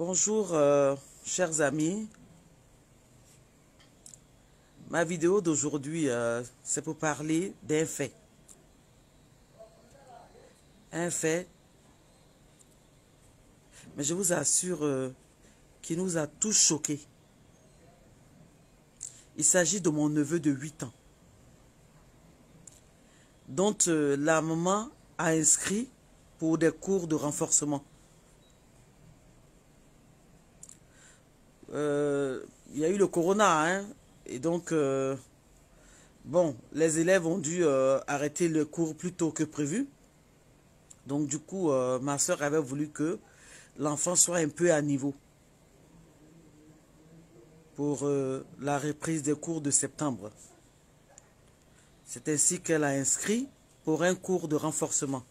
Bonjour, chers amis. Ma vidéo d'aujourd'hui, c'est pour parler d'un fait. Un fait, mais je vous assure, qui nous a tous choqués. Il s'agit de mon neveu de 8 ans, dont la maman a inscrit pour des cours de renforcement. Il y a eu le corona, hein, et donc, bon, les élèves ont dû arrêter le cours plus tôt que prévu. Donc, du coup, ma soeur avait voulu que l'enfant soit un peu à niveau pour la reprise des cours de septembre. C'est ainsi qu'elle a inscrit pour un cours de renforcement.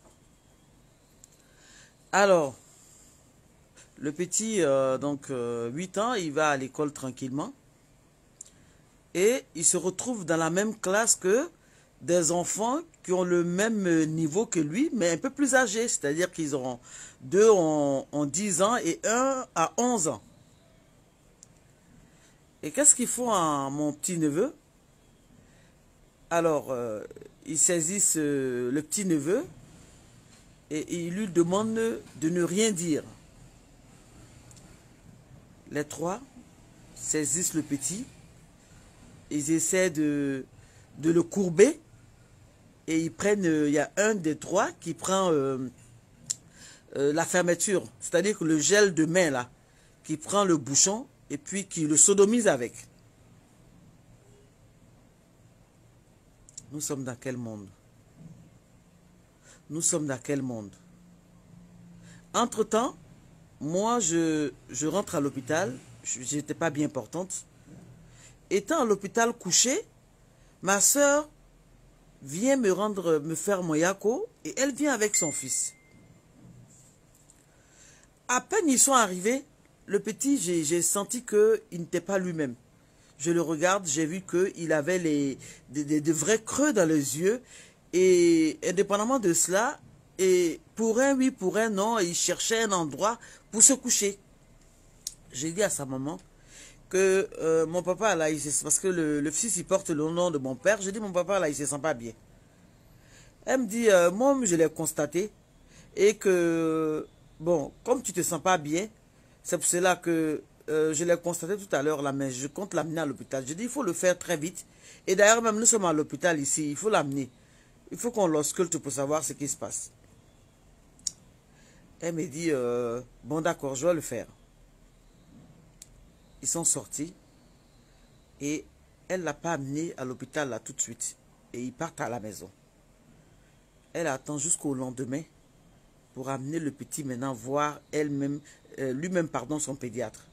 Alors, le petit, 8 ans, il va à l'école tranquillement. Et il se retrouve dans la même classe que des enfants qui ont le même niveau que lui, mais un peu plus âgés. C'est-à-dire qu'ils ont 2 ont 10 ans et 1 à 11 ans. Et qu'est-ce qu'ils font à mon petit-neveu? Alors, ils saisissent le petit-neveu et ils lui demandent de ne rien dire. Les 3 saisissent le petit. Ils essaient de le courber et ils prennent, il y a un des 3 qui prend la fermeture, c'est-à-dire que le gel de main là, qui prend le bouchon et puis qui le sodomise avec. Nous sommes dans quel monde? Nous sommes dans quel monde? Entre-temps, moi je rentre à l'hôpital, je n'étais pas bien portante. Étant à l'hôpital couché, ma soeur vient me faire mon yako et elle vient avec son fils. À peine ils sont arrivés, le petit, j'ai senti qu'il n'était pas lui-même. Je le regarde, j'ai vu qu'il avait des vrais creux dans les yeux et indépendamment de cela, et pour un oui, pour un non, il cherchait un endroit pour se coucher. J'ai dit à sa maman que mon papa là, parce que le fils il porte le nom de mon père, j'ai dit mon papa là il se sent pas bien. Elle me dit moi je l'ai constaté et que bon comme tu te sens pas bien, c'est pour cela que je l'ai constaté tout à l'heure là, mais je compte l'amener à l'hôpital. Je dis il faut le faire très vite et d'ailleurs même nous sommes à l'hôpital ici, il faut l'amener, il faut qu'on l'ausculte pour savoir ce qui se passe. Elle me dit bon d'accord je vais le faire. Ils sont sortis et elle ne l'a pas amené à l'hôpital là tout de suite. Et ils partent à la maison. Elle attend jusqu'au lendemain pour amener le petit maintenant voir elle-même, lui-même pardon, son pédiatre.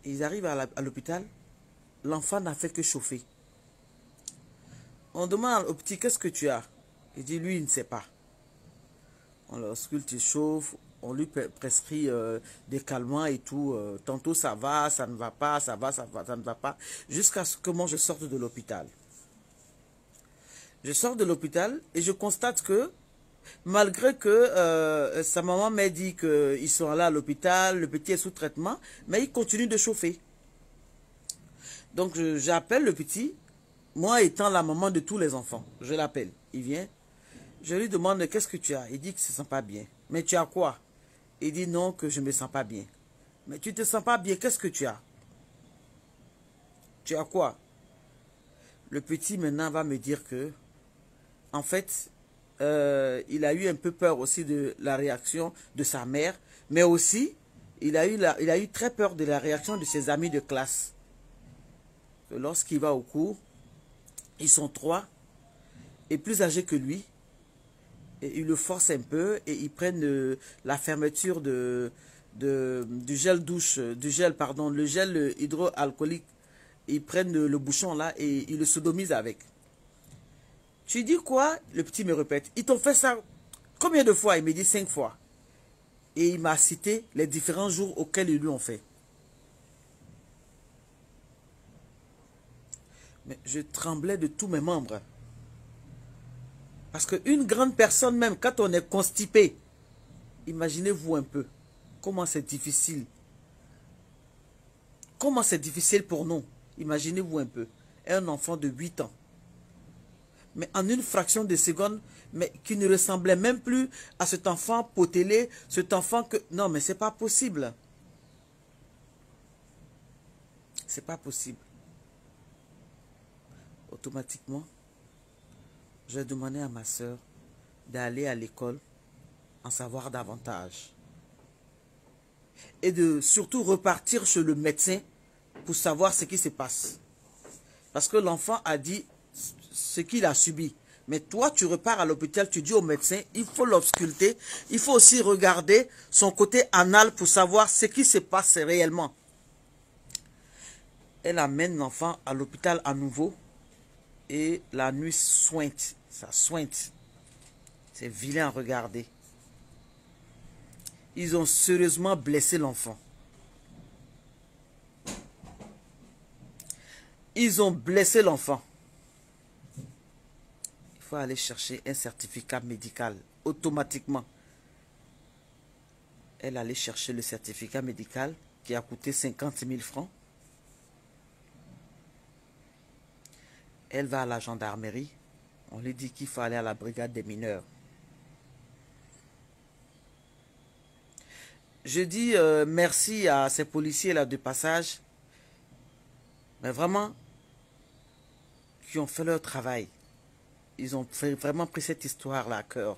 Ils arrivent à l'hôpital, l'enfant n'a fait que chauffer. On demande au petit qu'est-ce que tu as? Il dit lui il ne sait pas. On l'ausculte, il chauffe. On lui prescrit des calmants et tout. Tantôt ça va, ça ne va pas, ça va, ça ne va pas. Jusqu'à ce que moi je sorte de l'hôpital. Je sors de l'hôpital et je constate que malgré que sa maman m'a dit qu'ils sont là à l'hôpital, le petit est sous traitement, mais il continue de chauffer. Donc j'appelle le petit, moi étant la maman de tous les enfants. Je l'appelle, il vient. Je lui demande qu'est-ce que tu as. Il dit qu'il ne se sent pas bien. Mais tu as quoi? Il dit non, que je ne me sens pas bien. Mais tu ne te sens pas bien, qu'est-ce que tu as? Tu as quoi? Le petit maintenant va me dire que, en fait, il a eu un peu peur aussi de la réaction de sa mère, mais aussi, il a eu très peur de la réaction de ses amis de classe. Lorsqu'il va au cours, ils sont 3 et plus âgés que lui. Et ils le forcent un peu et ils prennent la fermeture du gel douche, le gel hydroalcoolique. Ils prennent le bouchon là et ils le sodomisent avec. Tu dis quoi? Le petit me répète. Ils t'ont fait ça combien de fois? Il me dit 5 fois. Et il m'a cité les différents jours auxquels ils lui ont fait. Mais je tremblais de tous mes membres. Parce qu'une grande personne, même quand on est constipé, imaginez-vous un peu. Comment c'est difficile. Comment c'est difficile pour nous. Imaginez-vous un peu. Un enfant de 8 ans. Mais en une fraction de seconde, mais qui ne ressemblait même plus à cet enfant potelé, cet enfant que... Non, mais c'est pas possible. C'est pas possible. Automatiquement, j'ai demandé à ma soeur d'aller à l'école en savoir davantage. Et de surtout repartir chez le médecin pour savoir ce qui se passe. Parce que l'enfant a dit ce qu'il a subi. Mais toi, tu repars à l'hôpital, tu dis au médecin, il faut l'ausculter. Il faut aussi regarder son côté anal pour savoir ce qui se passe réellement. Elle amène l'enfant à l'hôpital à nouveau. Et la nuit sointe. Ça sointe. C'est vilain à regarder. Ils ont sérieusement blessé l'enfant. Ils ont blessé l'enfant. Il faut aller chercher un certificat médical automatiquement. Elle allait chercher le certificat médical qui a coûté 50 000 francs. Elle va à la gendarmerie. On lui dit qu'il faut aller à la brigade des mineurs. Je dis merci à ces policiers là de passage. Mais vraiment, qui ont fait leur travail. Ils ont vraiment pris cette histoire-là à cœur.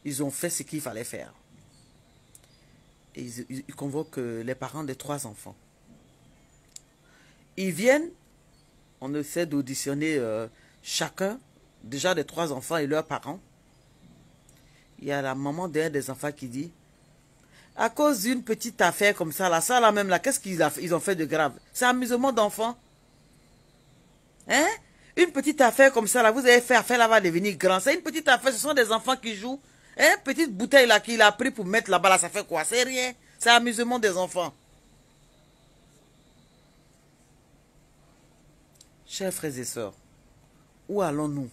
Ils ont fait ce qu'il fallait faire. Et ils convoquent les parents des 3 enfants. Ils viennent, on essaie d'auditionner chacun, déjà des 3 enfants et leurs parents. Il y a la maman d'un des enfants qui dit, à cause d'une petite affaire comme ça là même là, qu'est-ce qu'ils ont fait de grave? C'est amusement d'enfant. Hein? Une petite affaire comme ça là, vous avez fait affaire là, va devenir grand. C'est une petite affaire, ce sont des enfants qui jouent. Hein? Petite bouteille là qu'il a pris pour mettre là-bas là, ça fait quoi? C'est rien. C'est amusement des enfants. Chers frères et sœurs, où allons-nous?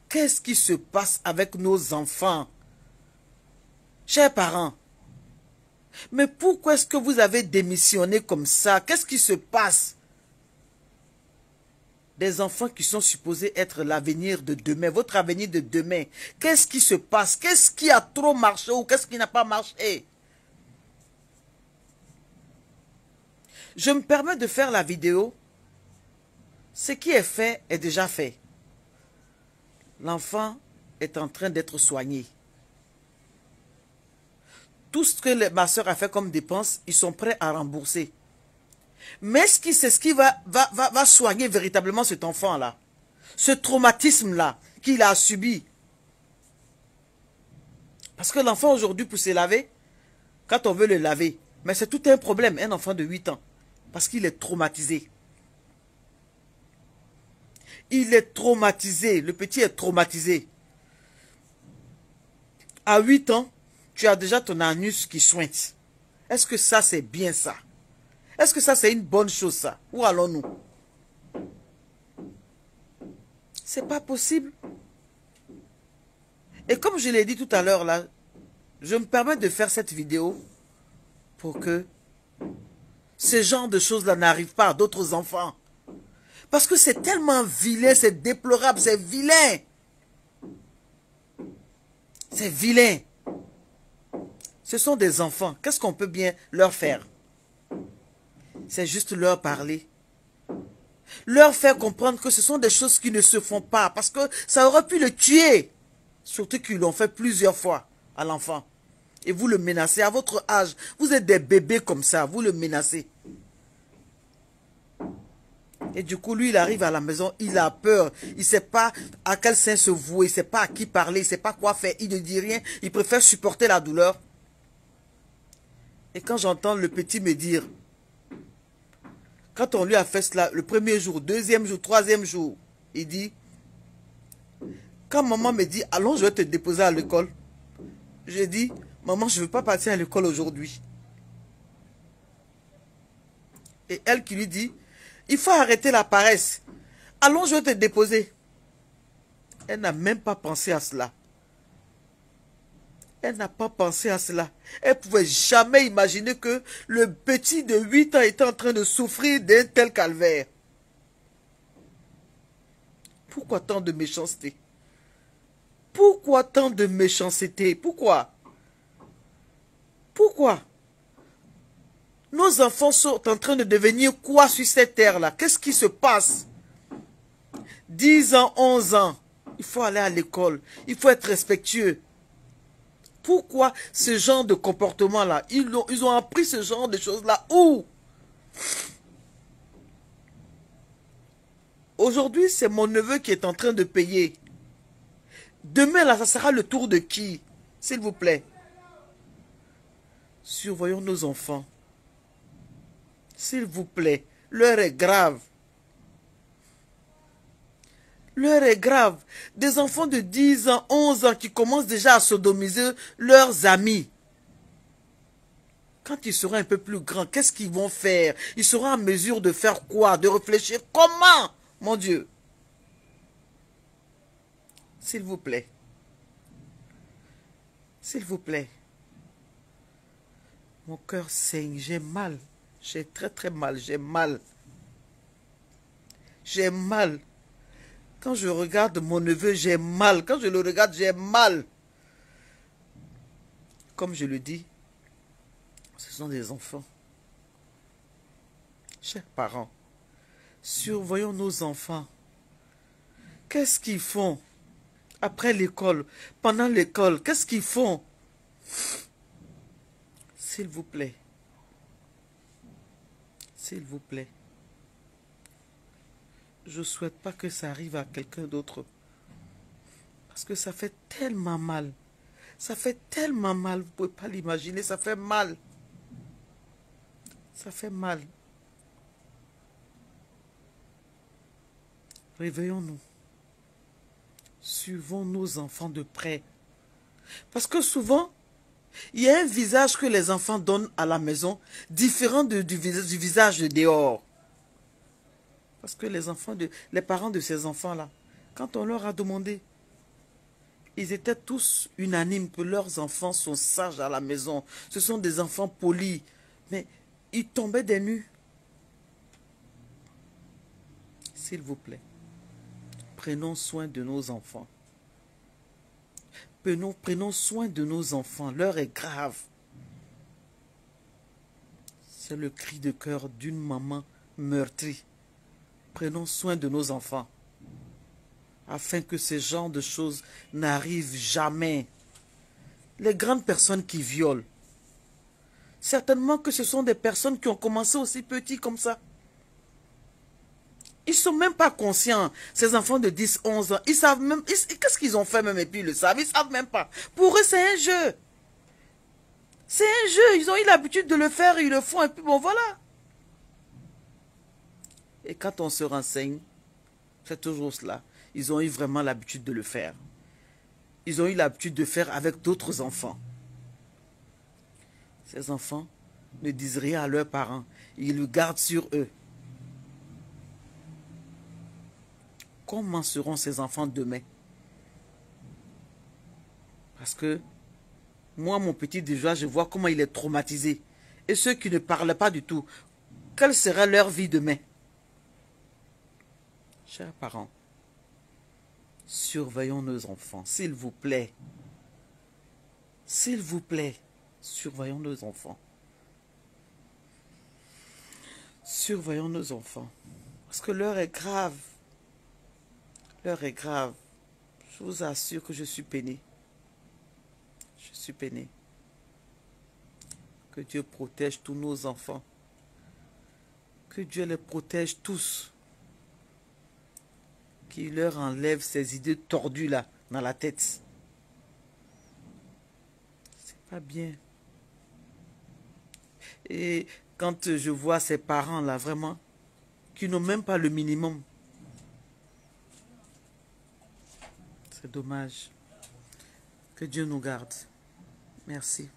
Qu'est-ce qui se passe avec nos enfants? Chers parents, mais pourquoi est-ce que vous avez démissionné comme ça? Qu'est-ce qui se passe? Des enfants qui sont supposés être l'avenir de demain, votre avenir de demain. Qu'est-ce qui se passe? Qu'est-ce qui a trop marché ou qu'est-ce qui n'a pas marché? Je me permets de faire la vidéo. Ce qui est fait est déjà fait. L'enfant est en train d'être soigné. Tout ce que ma soeur a fait comme dépense, ils sont prêts à rembourser. Mais c'est ce qui va soigner véritablement cet enfant-là. Ce traumatisme-là qu'il a subi. Parce que l'enfant aujourd'hui, pour se laver, quand on veut le laver, mais c'est tout un problème, un enfant de 8 ans. Parce qu'il est traumatisé. Il est traumatisé. Le petit est traumatisé. À 8 ans, tu as déjà ton anus qui sointe. Est-ce que ça, c'est bien ça? Est-ce que ça, c'est une bonne chose, ça? Où allons-nous? C'est pas possible. Et comme je l'ai dit tout à l'heure, là, je me permets de faire cette vidéo pour que ce genre de choses-là n'arrivent pas à d'autres enfants. Parce que c'est tellement vilain, c'est déplorable, c'est vilain. C'est vilain. Ce sont des enfants. Qu'est-ce qu'on peut bien leur faire? C'est juste leur parler. Leur faire comprendre que ce sont des choses qui ne se font pas. Parce que ça aurait pu le tuer. Surtout qu'ils l'ont fait plusieurs fois à l'enfant. Et vous le menacez à votre âge. Vous êtes des bébés comme ça. Vous le menacez. Et du coup, lui, il arrive à la maison. Il a peur. Il ne sait pas à quel sein se vouer. Il ne sait pas à qui parler. Il ne sait pas quoi faire. Il ne dit rien. Il préfère supporter la douleur. Et quand j'entends le petit me dire, quand on lui a fait cela, le premier jour, deuxième jour, troisième jour, il dit, quand maman me dit, allons, je vais te déposer à l'école. J'ai dit, maman, je ne veux pas partir à l'école aujourd'hui. Et elle qui lui dit, il faut arrêter la paresse. Allons, je vais te déposer. Elle n'a même pas pensé à cela. Elle n'a pas pensé à cela. Elle ne pouvait jamais imaginer que le petit de 8 ans était en train de souffrir d'un tel calvaire. Pourquoi tant de méchanceté? Pourquoi tant de méchanceté? Pourquoi? Pourquoi? Nos enfants sont en train de devenir quoi sur cette terre-là? Qu'est-ce qui se passe? 10 ans, 11 ans. Il faut aller à l'école. Il faut être respectueux. Pourquoi ce genre de comportement-là? Ils ont appris ce genre de choses-là où? Aujourd'hui, c'est mon neveu qui est en train de payer. Demain, là, ça sera le tour de qui? S'il vous plaît. Surveillons nos enfants. S'il vous plaît. L'heure est grave. L'heure est grave. Des enfants de 10 ans, 11 ans qui commencent déjà à sodomiser leurs amis. Quand ils seront un peu plus grands, qu'est-ce qu'ils vont faire? Ils seront en mesure de faire quoi? De réfléchir comment? Mon Dieu. S'il vous plaît. S'il vous plaît. Mon cœur saigne. J'ai mal. J'ai très très mal. J'ai mal. J'ai mal. Quand je regarde mon neveu, j'ai mal. Quand je le regarde, j'ai mal. Comme je le dis, ce sont des enfants. Chers parents, surveillons nos enfants. Qu'est-ce qu'ils font après l'école, pendant l'école? Qu'est-ce qu'ils font? S'il vous plaît. S'il vous plaît. Je ne souhaite pas que ça arrive à quelqu'un d'autre. Parce que ça fait tellement mal. Ça fait tellement mal. Vous ne pouvez pas l'imaginer. Ça fait mal. Ça fait mal. Réveillons-nous. Suivons nos enfants de près. Parce que souvent, il y a un visage que les enfants donnent à la maison différent du visage de dehors. Parce que les parents de ces enfants-là, quand on leur a demandé, ils étaient tous unanimes que leurs enfants sont sages à la maison. Ce sont des enfants polis. Mais ils tombaient des nues. S'il vous plaît, prenons soin de nos enfants. Prenons soin de nos enfants. L'heure est grave. C'est le cri de cœur d'une maman meurtrie. Prenons soin de nos enfants. Afin que ce genre de choses n'arrivent jamais. Les grandes personnes qui violent, certainement que ce sont des personnes qui ont commencé aussi petits comme ça. Ils ne sont même pas conscients, ces enfants de 10, 11 ans. Ils savent même, qu'est-ce qu'ils ont fait même et puis ils le savent. Ils ne savent même pas. Pour eux, c'est un jeu. C'est un jeu. Ils ont eu l'habitude de le faire, ils le font et puis bon, voilà. Et quand on se renseigne, c'est toujours cela. Ils ont eu vraiment l'habitude de le faire. Ils ont eu l'habitude de faire avec d'autres enfants. Ces enfants ne disent rien à leurs parents. Ils le gardent sur eux. Comment seront ces enfants demain? Parce que moi, mon petit déjà, je vois comment il est traumatisé. Et ceux qui ne parlent pas du tout, quelle sera leur vie demain? Chers parents, surveillons nos enfants, s'il vous plaît. S'il vous plaît, surveillons nos enfants. Surveillons nos enfants. Parce que l'heure est grave. L'heure est grave. Je vous assure que je suis peiné. Je suis peiné. Que Dieu protège tous nos enfants. Que Dieu les protège tous. Qu'il leur enlève ces idées tordues là, dans la tête. C'est pas bien. Et quand je vois ces parents là, vraiment, qui n'ont même pas le minimum. C'est dommage. Que Dieu nous garde. Merci.